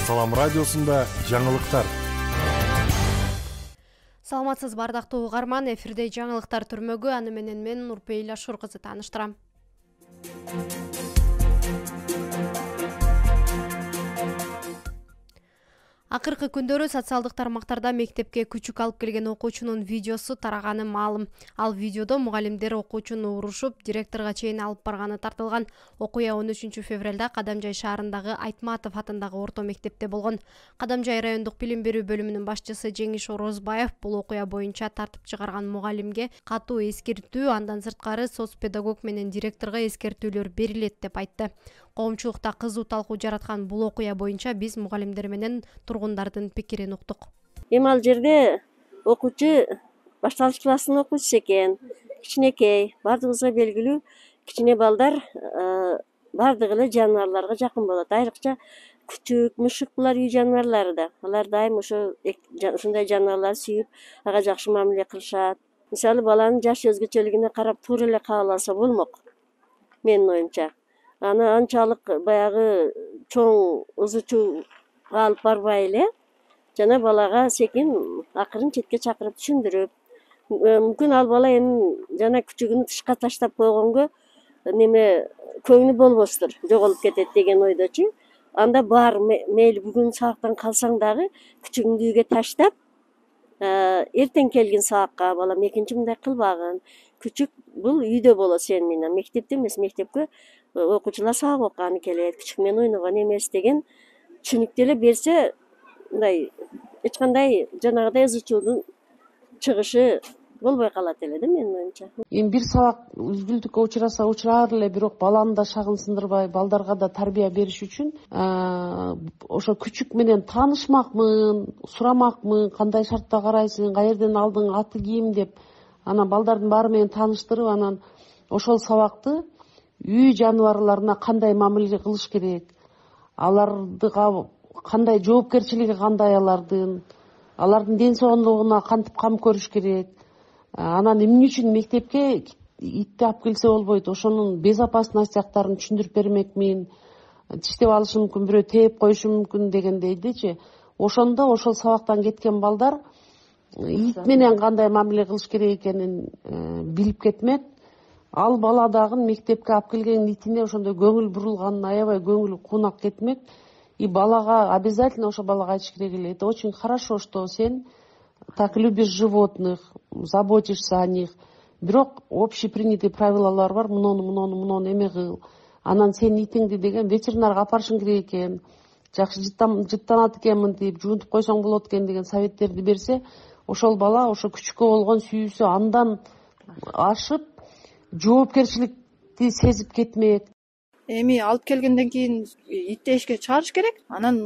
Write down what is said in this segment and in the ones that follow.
Салам радиосунда жаңылыктар. Саламатсыз бардактуу угарман, эфирде жаңылыктар түрмөгү, аны менен мен Нурпейла Шур кызы тааныштырам. Акыркы күндөрү социалдык тармактарда мектепке күчүк алып келген окуучунун видеосу тараганы маалым. Ал видеодо мугалимдер окуучуну урушуп, директорго чейин алып барганы тартылган. Окуя 13 февралда Кадамжай шаарындагы Айтматов атындагы орто мектепте болгон. Кадамжай райондук билим берүү бөлүмүнүн башчысы Жеңиш Орозбаев бул окуя боюнча тартып чыгарган мугалимге катуу эскертүү, андан сырткары соц педагог менен директорго эскертүүлөр берилет деп айтты. Коомчулукта кызуу талкуу жараткан бул окуя боюнча биз мугалимдер менен тургундардын пикирин уктук. Эми ал жерде окуучу башталыш класстын окуучусу экен, кичинекей, бардыгыбызга белгилүү. Кичине балдар бардыгы эле жаныбарларга жакын болот. Айрыкча күчүк, мушук булар үй жаныбарлары да. Алар дайым ушундай жаныбарларды сүйүп, ага жакшы мамиле кылышат. Мисалы баланын жаш өзгөчөлүгүнө карап туура эле кабыл алса болмок. Менин оюмча. Аны анчалык баягы чоң узучу алып барбай эле, жана балага секин акырын четке чакырып түшүндүрүп, мүмкүн ал бала эми жана күчүгүн тышка таштап койгонго неме көңүлү болбостур, жоголуп кетет деген ойдочу. Анда бар мейли бүгүн сабактан калсаң дагы күчүгүңдү үйгө таштап, эртең келгин сабакка балам экинчи мындай кылбагын. Күчүк бул үйдө болот сен менен, мектепте эмес. Мектепке окуучулар сабак окуганы келет, күчүк менен ойногон эмес деген түшүнүктү эле берсе, мындай эч кандай жанагыдай ызычуудун чыгышы болбой калат эле да менин оюмча. Эми бир сабак үзгүлтүккө учураса учурар эле, бирок баланы да шагын сындырбай, балдарга да тарбия бериш үчүн ошо күчүк менен таанышмакмын, сурамакмын, кандай шартта карайсың, каерден алдың, аты ким деп, анан балдардын баары менен тааныштырып, анан ошол сабакты үй жаныбарларына кандай мамиле кылыш керек, алардыга кандай жоопкерчилиги кандай, алардын ден соолугуна кантип кам көрүш керек. Анан эмне үчүн мектепке итти алып келсе болбойт, ошонун безопасность жактарын түшүндүрүп бермекмин. Тиштеп алышы мүмкүн, бирөө тээп коюшу мүмкүн дегендейдичи. Ошондо ошол сабактан кеткен балдар ит менен кандай мамиле кылыш керек экенин билип кетмек. Ал бала дагы мектепке алып келген итине ошондой көңүл бурулганын аябай көңүлү куунак кетмек. И балага обязательно ошо балага айтыш керек эле. Это очень хорошо, что сен так любишь животных, заботишься о них. Бирок общепринятый правилалар бар, муну эме кыл. Анан сен итиңди деген ветеринарга апарышың керек экен. Жакшы жыттанат экен мынтип, жуунтуп койсоң болот экен деген советтерди берсе, ошол бала ошо күчүккө болгон сүйүүсү андан ашып, жоопкерчиликти сезип кетмек. Эми алып келгенден кийин иттешке чыгарыш керек. Анан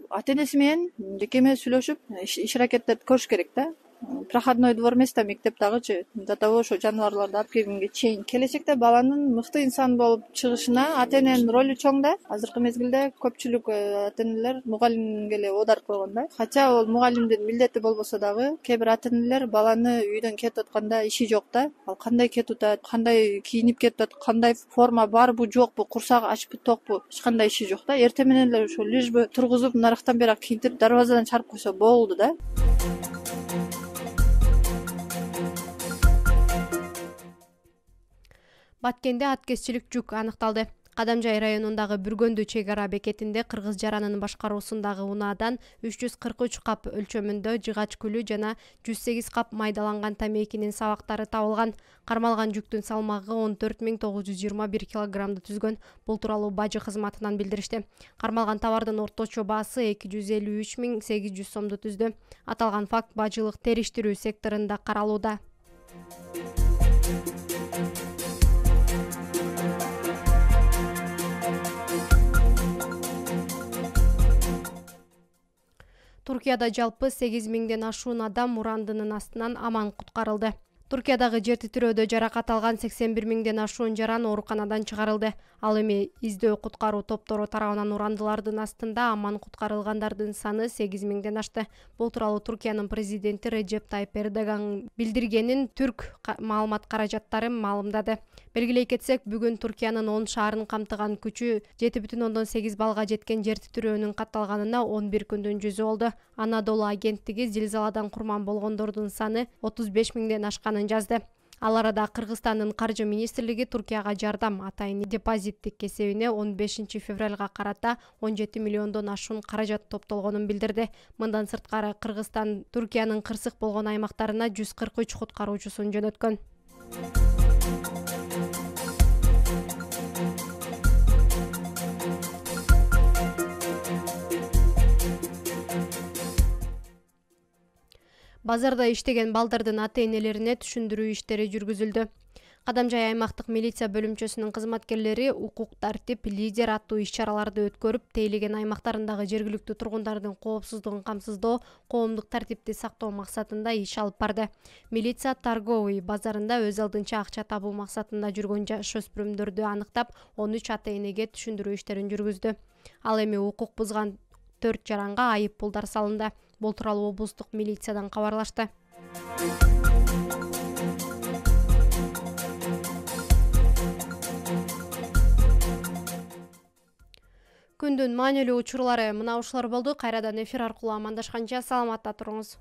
ата-энеси менен жекеме сүйлөшүп, иш аракеттерди көрүш керек да. Проходной двор эмес да мектеп дагычы. До того ошо жаныбарларды алып келгенге чейин келечекте баланын мыкты инсан болуп чыгышына ата-эненин ролу чоң да. Азыркы мезгилде көпчүлүк ата-энелер мугалимге эле оодарып койгон да. Хотя ол мугалимдин милдети болбосо дагы, кээ бир ата-энелер баланы үйдөн кетип атканда иши жок да. Ал кандай кетип атат, кандай кийинип кетип атат, кандай форма барбы жокпу, курсагы ачпы токпу, эч кандай иши жок да. Эртең менен эле ошо лишбы тургузуп, нарактан бирак кийинтип, дарбазадан чыгарып койсо болду да. Баткенде аткезчилик жүк аныкталды. Кадамжай районундагы Бүргөндү чек ара бекетинде кыргыз жаранын башкаруусундагы унаадан 343 кап өлчөмүндө жыгач күлү жана 108 кап майдаланган тамекинин сабактары табылган. Кармалган жүктүн салмагы 14.921 килограммды түзгөн. Бул тууралуу бажы кызматынан билдиришти. Кармалган товардын орточо баасы 253.800 сомду түздү. Аталган факт бажылык териштирүү секторунда каралууда. Туркияда жалпы 8.000ден ашуун адам урандынын астынан аман куткарылды. Туркиядагы жер титирөөдө жаракат алган 81 миңден ашуун жаран ооруканадан чыгарылды. Ал эми издөө куткаруу топтору тарабынан урандылардын астында аман куткарылгандардын саны 8 миңден ашты. Бул тууралуу Туркиянын президенти Реджеп Тайып Эрдоган билдиргенин түрк маалымат каражаттары маалымдады. Белгилей кетсек, бүгүн Туркиянын 10 шаарын камтыган күчү 7,8 балга жеткен жер титирөөнүн катталганына 11 күндүн жүзү болду. Анадолу агенттиги зилзаладан курман болгондордун саны 35 миңден ашканын жазды. Ал арада Кыргызстандын каржы министрлиги Туркияга жардам атайын депозиттик кесебине 15 февралга карата 17 миллиондон ашуун каражат топтолгонун билдирди. Мындан сырткары Кыргызстан Туркиянын кырсык болгон аймактарына 143 куткаруучусун жөнөткөн. Базарда иштеген балдардын ата-энелерине түшүндүрүү иштери жүргүзүлдү. Кадамжай аймактык милиция бөлүмчөсүнүн кызматкерлери укук тартип лидер аттуу иш-чараларды өткөрүп, тейлеген аймактарындагы жергиликтүү тургундардын коопсуздугун камсыздоо, коомдук тартипти сактоо максатында иш алып барды. Милиция торговый базарында өз алдынча акча табуу максатында жүргөн жаш-өспүрүмдөрдү аныктап, 13 ата-энеге түшүндүрүү иштерин жүргүздү. Ал эми укук бузган 4 жаранга айып пулдар салынды. Бул тууралуу облустук милициядан кабарлашты. Күндүн маанилүү учурлары мына ушулар болду. Кайрадан эфир аркылуу амандашканча саламатта туруңуз.